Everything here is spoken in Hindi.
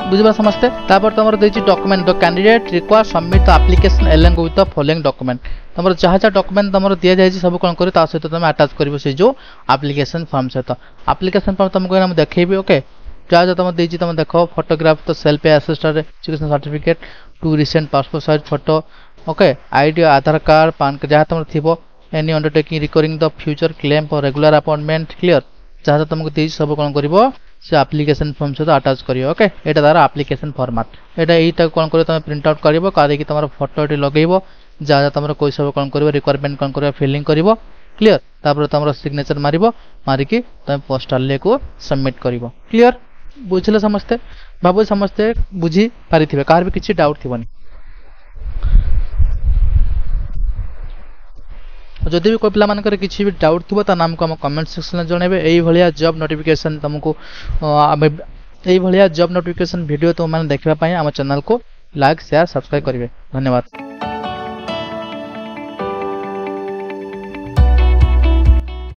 बुझिबा समस्ते तापर तुम देछि document the candidate require submit the application along with the following document तुम जहाँ जहाँ डॉक्यूमेंट तुम दिया जाए सब कौन कर सहित तुम अटैच कर से जो एप्लिकेशन फॉर्म सहित एप्लिकेशन फॉर्म तुमको मुझे देखी ओके जहाँ जहाँ तुम देछि तुम देख फोटोग्राफ तो self assisted education certificate 2 recent passport size photo okay ID Aadhaar card PAN card जहाँ तुम थी any undertaking regarding the future claim for regular appointment clear जहाँ तुमको देछि सब कौन कर से एप्लिकेशन फॉर्म सहित अटैच करियो ओके एटा तार एप्लिकेशन फॉर्मेट एटा एटा कौन कर तुम प्रिंट आउट करिवो कारिकी तुम फोटो ये लगेइबो जहाँ जहाँ तुम कोई सब कौन कर रिक्वायरमेंट कौन कर फिलिंग करिवो क्लियर तापर तुम सिग्नेचर मारिबो मारिकी तुम पोस्टाल को सबमिट करिवो क्लियर बुझले समस्ते बाबू समस्ते बुझी पारिथिबे कार भी किछि डाउट थिबनी जदि भी कोई पिला मानकर किसी भी डाउट थो ता नाम को हम कमेंट सेक्शन में जणेबे एई भलिया जॉब नोटिफिकेशन तुमको एई भलिया जॉब नोटिफिकेशन वीडियो तुम माने देखबा पई हम चैनल को लाइक शेयर सब्सक्राइब करिवे धन्यवाद।